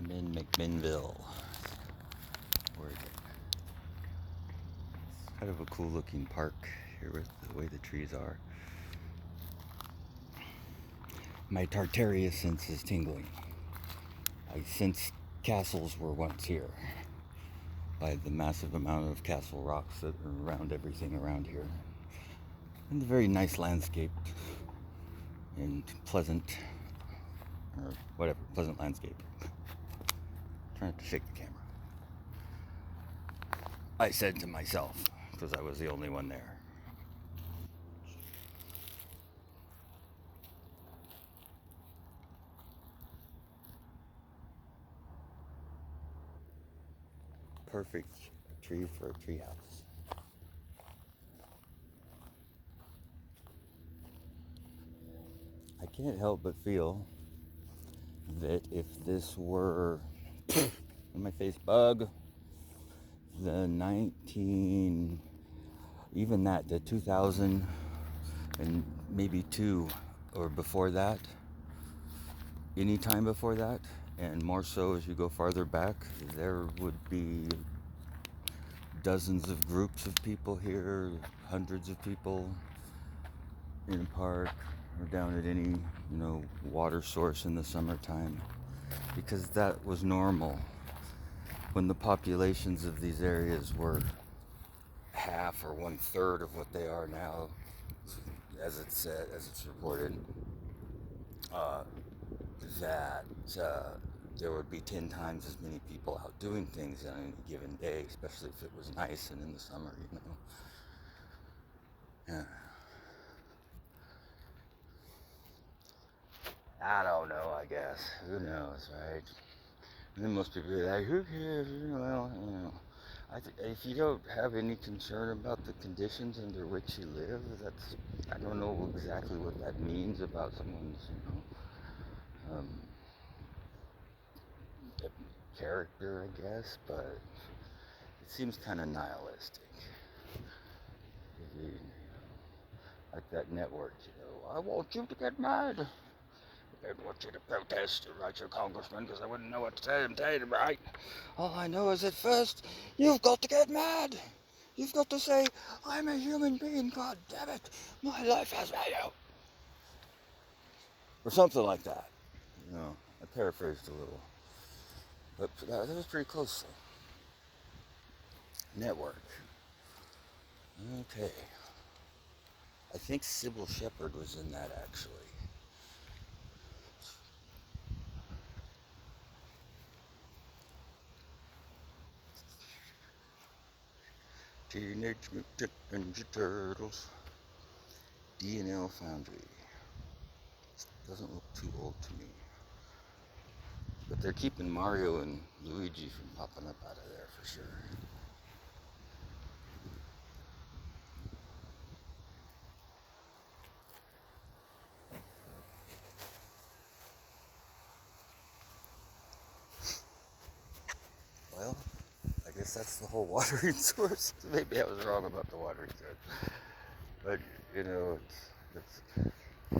I'm in McMinnville, Oregon. It's kind of a cool looking park here with the way the trees are. My Tartaria sense is tingling. I sense castles were once here by the massive amount of castle rocks that are around everything around here. And the very nice landscape and pleasant, or whatever, pleasant landscape. Trying not to shake the camera. I said to myself, because I was the only one there. Perfect tree for a treehouse. I can't help but feel that if this were in my face bug, the 2000 and maybe two or before that, any time before that, and more so as you go farther back, there would be dozens of groups of people here, hundreds of people in a park or down at any, water source in the summertime, because that was normal when the populations of these areas were half or 1/3 of what they are now, as it's reported, that there would be 10 times as many people out doing things on any given day, especially if it was nice and in the summer, Yeah. I don't know, I guess. Who knows, right? And then most people are like, who cares? If you don't have any concern about the conditions under which you live, I don't know exactly what that means about someone's, um, character, I guess, but it seems kind of nihilistic. Like that network, I want you to get mad. I want you to protest or write your congressman because I wouldn't know what to say and tell you to write. All I know is at first, you've got to get mad. You've got to say, I'm a human being, god damn it. My life has value. Or something like that. I paraphrased a little. But that was pretty close. Network. Okay. I think Sybil Shepherd was in that, actually. Teenage Mutant Ninja Turtles. D&L Foundry. Doesn't look too old to me. But they're keeping Mario and Luigi from popping up out of there for sure. Well, I guess that's the whole watering source. Maybe I was wrong about the watering source. But,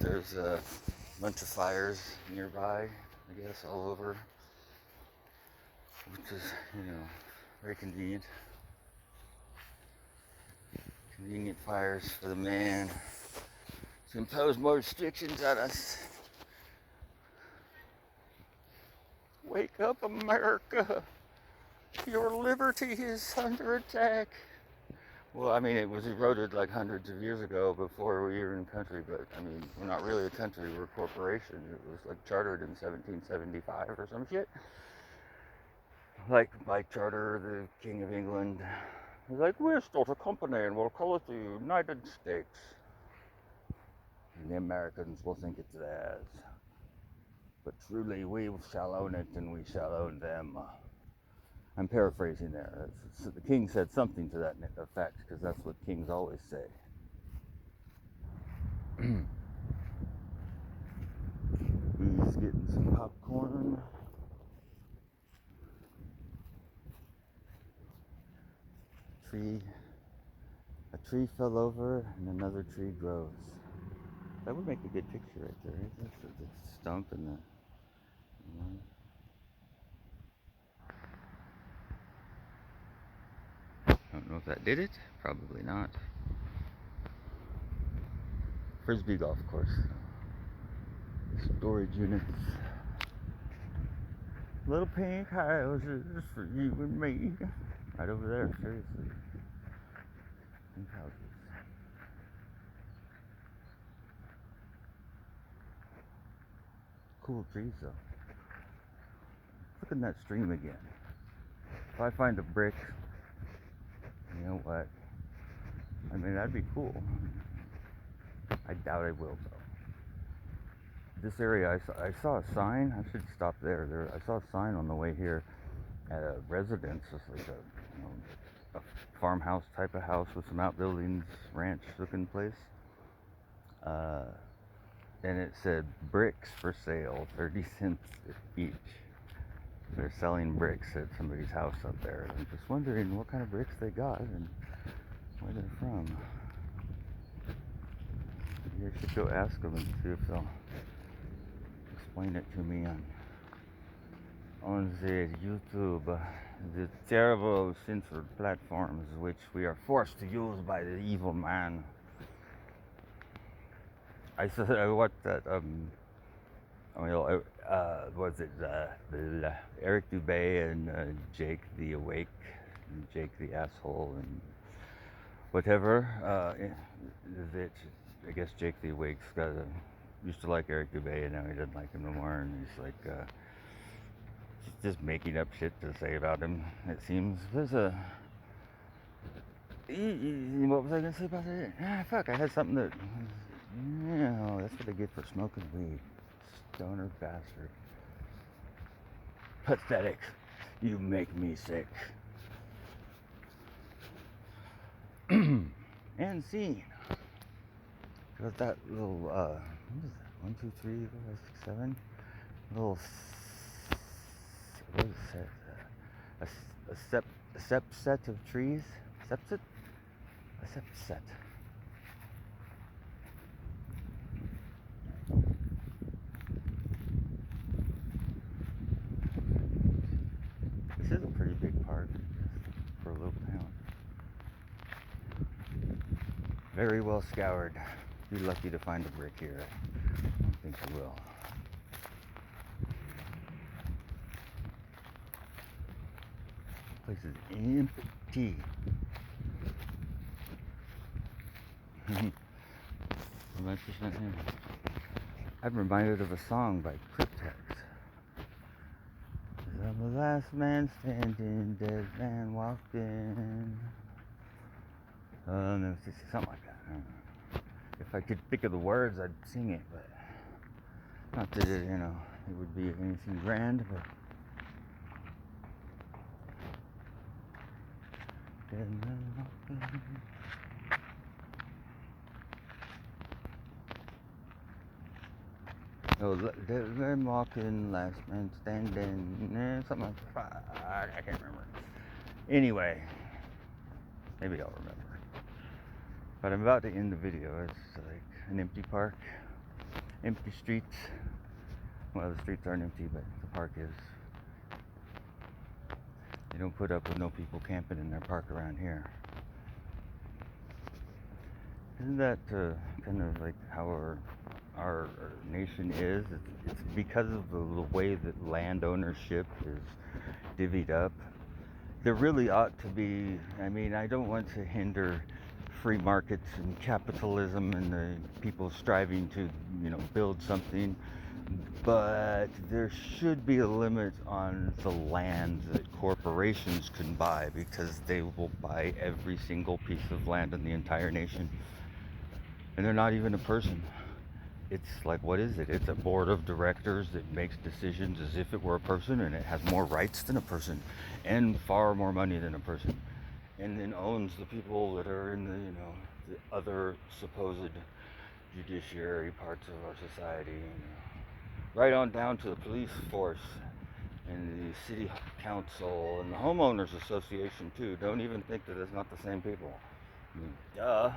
there's a bunch of fires nearby, I guess, all over, which is, very convenient. Convenient fires for the man to impose more restrictions on us. Wake up, America! Your liberty is under attack. Well, it was eroded like hundreds of years ago before we were in country, but we're not really a country, we're a corporation. It was like chartered in 1775 or some shit. Like by charter, the King of England was like, we're still a company and we'll call it the United States. And the Americans will think it's theirs. But truly, we shall own it and we shall own them. I'm paraphrasing there. The king said something to that effect, because that's what kings always say. He's getting some popcorn. A tree fell over and another tree grows. That would make a good picture right there. The stump and the... if that did it. Probably not. Frisbee golf course. Storage units. Little pink houses for you and me. Right over there, seriously. Pink houses. Cool trees though. Look at that stream again. If I find a brick, you know what? I mean, that'd be cool. I doubt I will though. This area, I saw a sign. I should stop there. I saw a sign on the way here at a residence. It's like a farmhouse type of house with some outbuildings, ranch looking place. And it said bricks for sale, 30 cents each. They're selling bricks at somebody's house up there. I'm just wondering what kind of bricks they got and where they're from. Maybe I should go ask them and see if they'll explain it to me on the YouTube, the terrible censored platforms which we are forced to use by the evil man. I watched that, was it Eric Dubé and Jake the Awake, and Jake the Asshole, and whatever. I guess Jake the Awake's used to like Eric Dubé, and now he doesn't like him no more, and he's like, he's just making up shit to say about him, it seems. What was I gonna say about it? Fuck, I had something that... Yeah, that's what I get for smoking weed. Stoner bastard. Pathetic. You make me sick. And scene. Got that little, what is that? 1, 2, 3, 4, 5, 6, 7. Little, what is that? A sepset of trees? Sepset? A sepset. This is a pretty big park for a little town. Very well scoured. Be lucky to find a brick here. I don't think you will. This place is empty. I'm reminded of a song by Cryptex. I'm the last man standing, dead man walked in. Something like that. I don't know. If I could think of the words, I'd sing it, but not that it, it would be anything grand, but dead man walked in. Oh, dead man walking, last man standing, something like that. I can't remember. Anyway, maybe I'll remember. But I'm about to end the video. It's like an empty park, empty streets. Well, the streets aren't empty, but the park is. They don't put up with no people camping in their park around here. Isn't that kind of like how our nation is? It's because of the way that land ownership is divvied up. There really ought to be, I don't want to hinder free markets and capitalism and the people striving to, build something, but there should be a limit on the land that corporations can buy, because they will buy every single piece of land in the entire nation, and they're not even a person. It's like, what is it? It's a board of directors that makes decisions as if it were a person, and it has more rights than a person and far more money than a person, and then owns the people that are in the other supposed judiciary parts of our society, right on down to the police force and the city council and the homeowners association too. Don't even think that it's not the same people. Duh,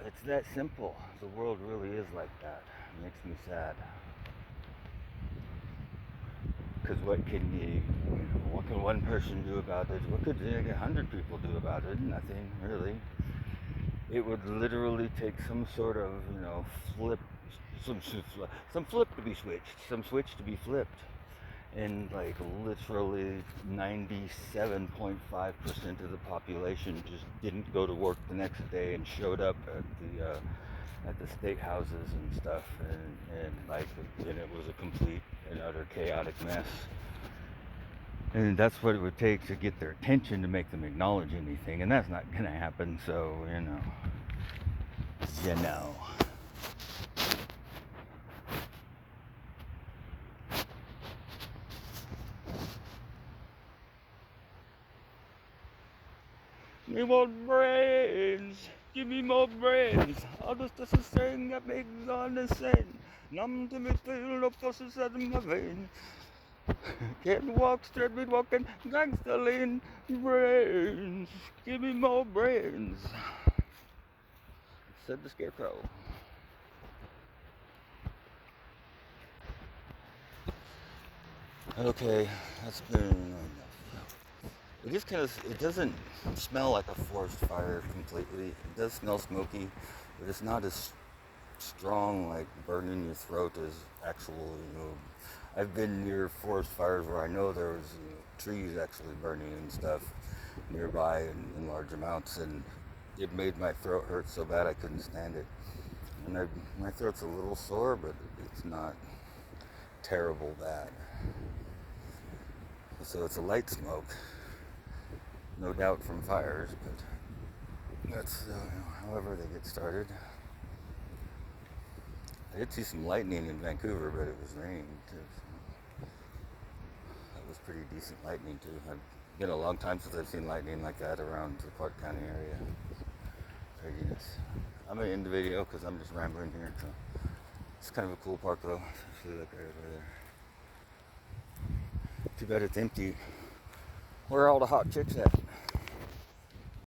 it's that simple. The world really is like that. It makes me sad. because what can what can one person do about it? What could 100 people do about it? Nothing, really. It would literally take some sort of, flip, some flip to be switched, some switch to be flipped. And like literally 97.5% of the population just didn't go to work the next day and showed up at the state houses and stuff, and it was a complete and utter chaotic mess. And that's what it would take to get their attention, to make them acknowledge anything, and that's not gonna happen. So you know. Give me more brains. Give me more brains. All this is a thing that makes on the same. Numb to me, feel no forces out of my veins. Can't walk straight, be walking gangster lean. Brains. Give me more brains. Said the scarecrow. Okay, that's been enough. It doesn't smell like a forest fire completely. It does smell smoky, but it's not as strong, like burning your throat, as actual, I've been near forest fires where I know there was trees actually burning and stuff nearby in large amounts, and it made my throat hurt so bad I couldn't stand it. And my throat's a little sore, but it's not terrible bad. So it's a light smoke, no doubt from fires, but that's however they get started. I did see some lightning in Vancouver, but it was raining too. So that was pretty decent lightning too. It's been a long time since I've seen lightning like that around the Park County area. Craziness. I'm gonna end the video because I'm just rambling here. So it's kind of a cool park though. See, look right over there. Too bad it's empty. Where are all the hot chicks at?